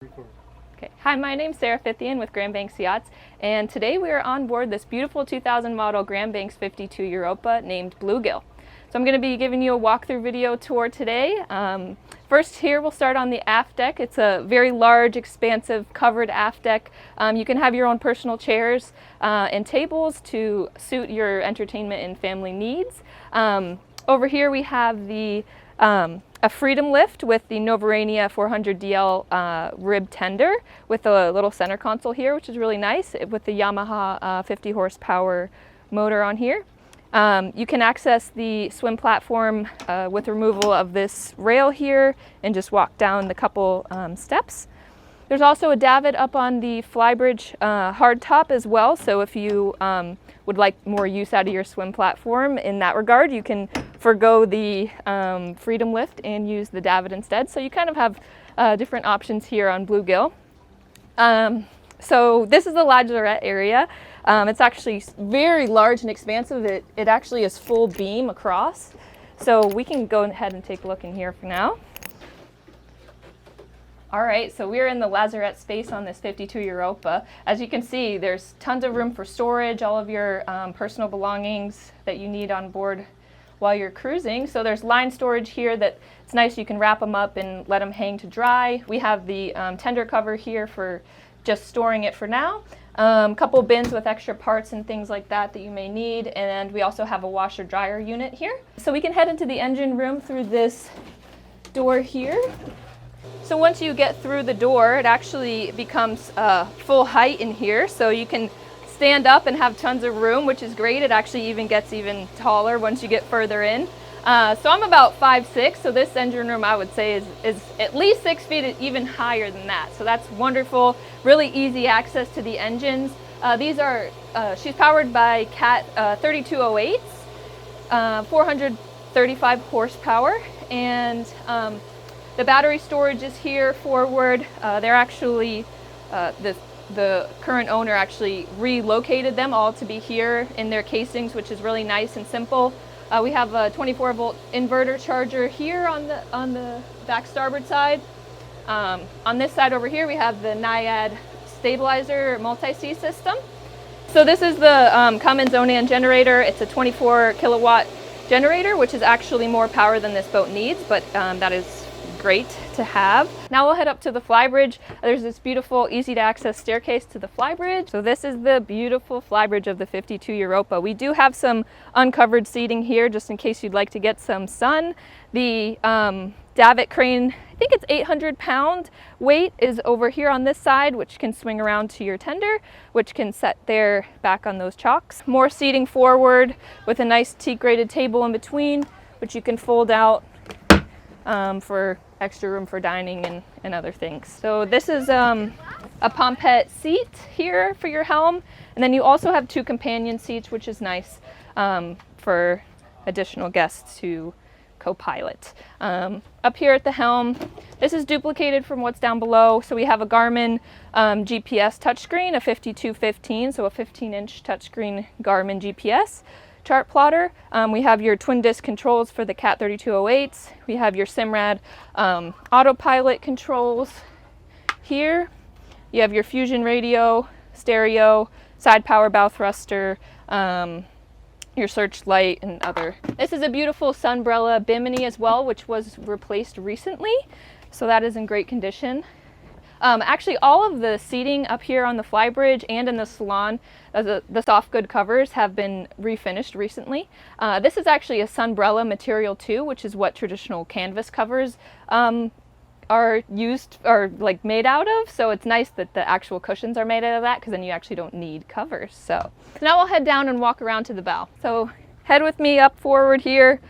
Okay. Hi, my name's Sara Fithian with Grand Banks Yachts, and today we are on board this beautiful 2000 model Grand Banks 52 Europa named Blue Gill. So I'm going to be giving you a walkthrough video tour today. First here we'll start on the aft deck. It's a very large, expansive, covered aft deck. You can have your own personal chairs and tables to suit your entertainment and family needs. Over here we have the a Freedom lift with the Novarania 400DL rib tender with a little center console here, which is really nice, with the Yamaha 50 horsepower motor on here. You can access the swim platform with removal of this rail here and just walk down the couple steps. There's also a davit up on the flybridge hardtop as well, so if you would like more use out of your swim platform in that regard, you can forgo the Freedom lift and use the davit instead. So you kind of have different options here on Blue Gill. So this is the Lazarette area. It's actually very large and expansive. It actually is full beam across. So we can go ahead and take a look in here for now. All right, so we're in the Lazarette space on this 52 Europa. As you can see, there's tons of room for storage, all of your personal belongings that you need on board while you're cruising. So there's line storage here that it's nice, you can wrap them up and let them hang to dry. We have the tender cover here for just storing it for now. A couple bins with extra parts and things like that that you may need, and we also have a washer dryer unit here. So we can head into the engine room through this door here. So once you get through the door, it actually becomes full height in here, so you can stand up and have tons of room, which is great. It actually even gets even taller once you get further in. So I'm about 5'6", so this engine room I would say is at least 6 feet, even higher than that. So that's wonderful, really easy access to the engines. These are, she's powered by Cat 3208s, 435 horsepower, and the battery storage is here forward. They're actually, the current owner actually relocated them all to be here in their casings, which is really nice and simple. We have a 24-volt inverter charger here on the back starboard side. On this side over here, we have the Naiad stabilizer multi-C system. So this is the Cummins Onan generator. It's a 24 kilowatt generator, which is actually more power than this boat needs, but that is great to have. Now we'll head up to the flybridge. There's this beautiful, easy to access staircase to the flybridge. So this is the beautiful flybridge of the 52 Europa. We do have some uncovered seating here just in case you'd like to get some sun. The davit crane, I think it's 800-pound weight, is over here on this side, which can swing around to your tender, which can set there back on those chocks. More seating forward with a nice teak rated table in between, which you can fold out for extra room for dining and other things. So this is a Pompette seat here for your helm, and then you also have 2 companion seats, which is nice for additional guests to co-pilot. Up here at the helm, this is duplicated from what's down below. So we have a Garmin GPS touchscreen, a 5215, so a 15-inch touchscreen Garmin GPS chart plotter. We have your twin disc controls for the Cat 3208s. We have your Simrad autopilot controls here. You have your Fusion radio, stereo, side power bow thruster, your searchlight and other. This is a beautiful Sunbrella bimini as well, which was replaced recently. So that is in great condition. Actually, all of the seating up here on the flybridge and in the Salon, the soft good covers have been refinished recently. This is actually a Sunbrella material too, which is what traditional canvas covers are used or like made out of. So it's nice that the actual cushions are made out of that, because then you actually don't need covers. So now we'll head down and walk around to the bow. So head with me up forward here.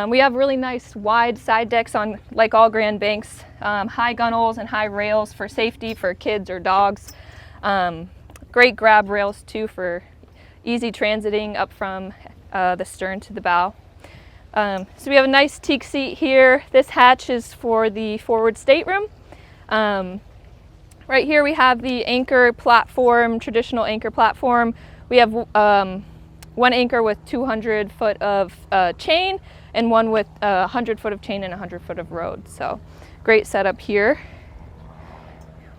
We have really nice wide side decks on, like all Grand Banks, high gunnels and high rails for safety for kids or dogs. Great grab rails too for easy transiting up from the stern to the bow. So we have a nice teak seat here. This hatch is for the forward stateroom. Right here we have the anchor platform, traditional anchor platform. We have one anchor with 200 foot of chain and one with 100 foot of chain and 100 foot of road. So great setup here.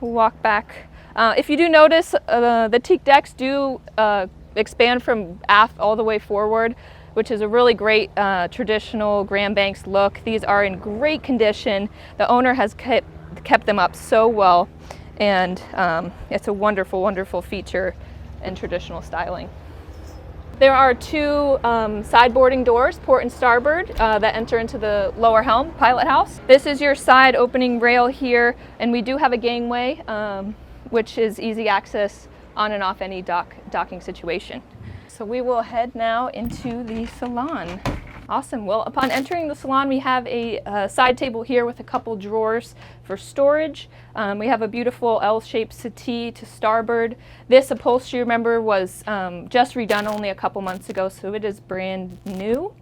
we'll walk back. If you do notice, the teak decks do expand from aft all the way forward, which is a really great traditional Grand Banks look. These are in great condition. The owner has kept them up so well, and it's a wonderful, wonderful feature and traditional styling. There are two sideboarding doors, port and starboard, that enter into the lower helm pilot house. This is your side opening rail here, and we do have a gangway, which is easy access on and off any docking situation. So we will head now into the salon. Awesome. Well, upon entering the salon, we have a side table here with a couple drawers for storage. We have a beautiful L-shaped settee to starboard. This upholstery, remember, was just redone only a couple months ago, so it is brand new.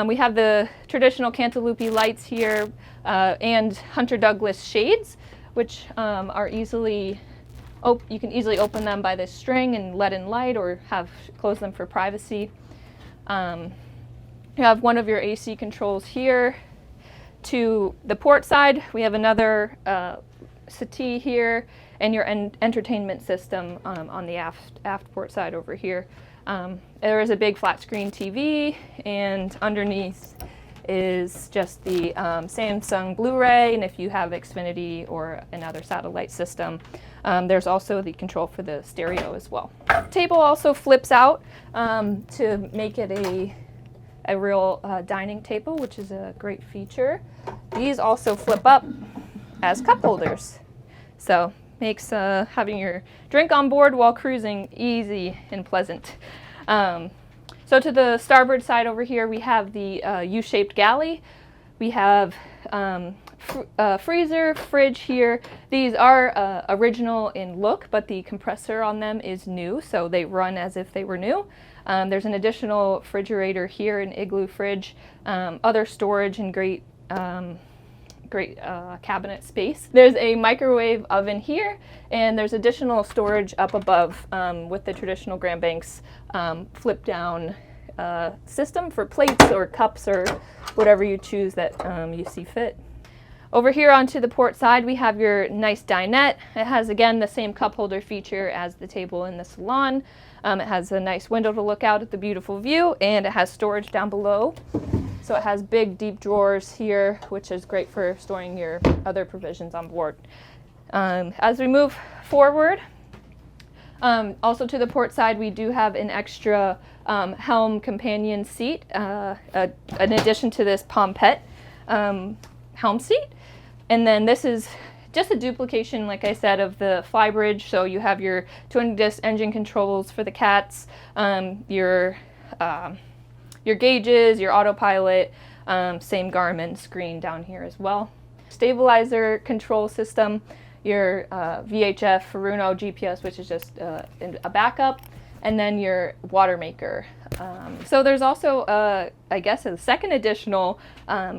We have the traditional cantilupe lights here and Hunter Douglas shades, which are easily you can easily open them by this string and let in light, or close them for privacy. You have one of your AC controls here. To the port side, we have another settee here, and your entertainment system on the aft port side over here. There is a big flat screen TV, and underneath is just the Samsung Blu-ray, and if you have Xfinity or another satellite system, there's also the control for the stereo as well. The table also flips out to make it a real dining table, which is a great feature. These also flip up as cup holders, so makes having your drink on board while cruising easy and pleasant. So to the starboard side over here, we have the U-shaped galley. We have freezer, fridge here. These are original in look, but the compressor on them is new, so they run as if they were new. There's an additional refrigerator here, an igloo fridge, other storage, and great cabinet space. There's a microwave oven here, and there's additional storage up above with the traditional Grand Banks flip down system for plates or cups or whatever you choose that you see fit. Over here onto the port side, we have your nice dinette. It has, again, the same cup holder feature as the table in the salon. It has a nice window to look out at the beautiful view, and it has storage down below. So it has big, deep drawers here, which is great for storing your other provisions on board. As we move forward, also to the port side, we do have an extra Helm companion seat, in addition to this Pompette Helm seat. And then this is just a duplication, like I said, of the flybridge. So you have your 20-disc engine controls for the cats, your gauges, your autopilot, same Garmin screen down here as well. Stabilizer control system, your VHF Furuno GPS, which is just a backup, and then your water maker. So there's also, I guess, a second additional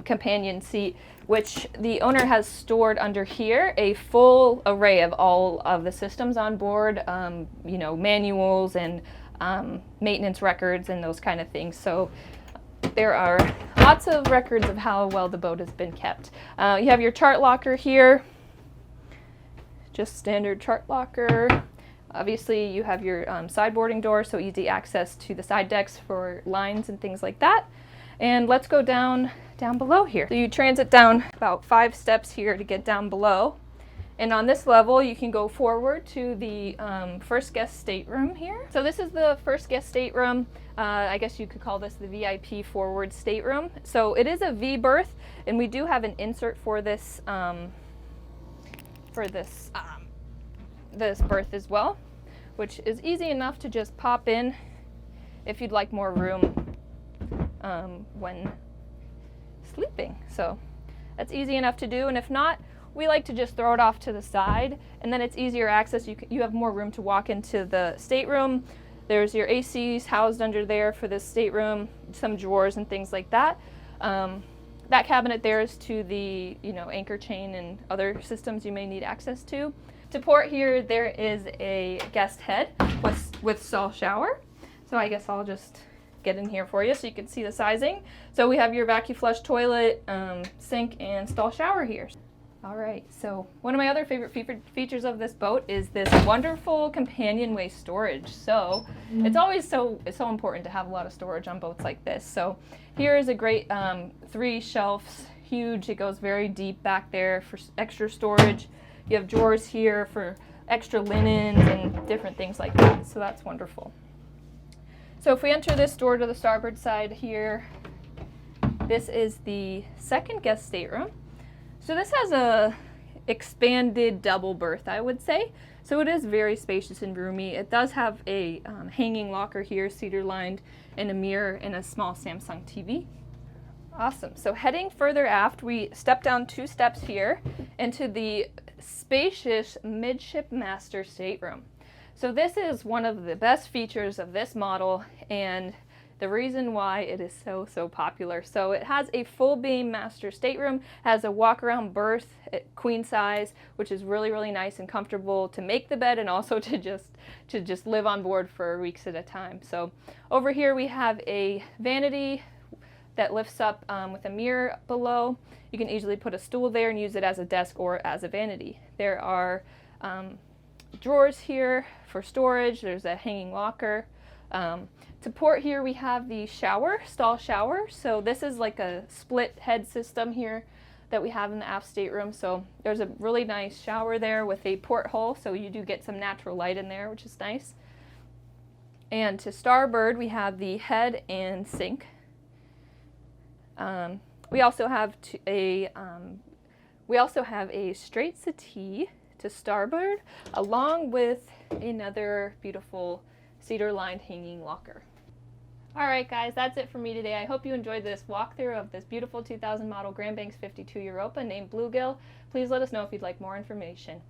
companion seat, which the owner has stored under here a full array of all of the systems on board, you know, manuals and maintenance records and those kind of things. So there are lots of records of how well the boat has been kept. You have your chart locker here, just standard chart locker. Obviously you have your sideboarding door, so easy access to the side decks for lines and things like that. And let's go down below here. So you transit down about 5 steps here to get down below. And on this level, you can go forward to the first guest stateroom here. So this is the first guest stateroom. I guess you could call this the VIP forward stateroom. So it is a V berth, and we do have an insert for this this berth as well, which is easy enough to just pop in if you'd like more room when sleeping. So that's easy enough to do, and if not, we like to just throw it off to the side, and then it's easier access. You have more room to walk into the stateroom. There's your ACs housed under there for this stateroom, some drawers and things like that. That cabinet there is to the anchor chain and other systems you may need access to. To port here, there is a guest head with stall shower. So I guess I'll just get in here for you so you can see the sizing. So we have your vacuum flush toilet, sink, and stall shower here. All right, so one of my other favorite features of this boat is this wonderful companionway storage. So it's always so important to have a lot of storage on boats like this. So here is a great 3 shelves, huge. It goes very deep back there for extra storage. You have drawers here for extra linens and different things like that. So that's wonderful. So if we enter this door to the starboard side here, this is the second guest stateroom. So this has a expanded double berth, I would say. So it is very spacious and roomy. It does have a hanging locker here, cedar lined, and a mirror and a small Samsung TV. Awesome. So heading further aft, we step down 2 steps here into the spacious midship master stateroom. So this is one of the best features of this model, and the reason why it is so popular. So it has a full beam master stateroom, has a walk around berth, queen size, which is really nice and comfortable to make the bed and also to just live on board for weeks at a time. So over here we have a vanity that lifts up with a mirror below. You can easily put a stool there and use it as a desk or as a vanity. There are drawers here for storage. There's a hanging locker. To port here we have the stall shower. So this is like a split head system here that we have in the aft stateroom. So there's a really nice shower there with a porthole, so you do get some natural light in there, which is nice. And to starboard we have the head and sink. We also have a straight settee to starboard, along with another beautiful cedar-lined hanging locker. All right, guys, that's it for me today. I hope you enjoyed this walkthrough of this beautiful 2000 model Grand Banks 52 Europa named Blue Gill. Please let us know if you'd like more information.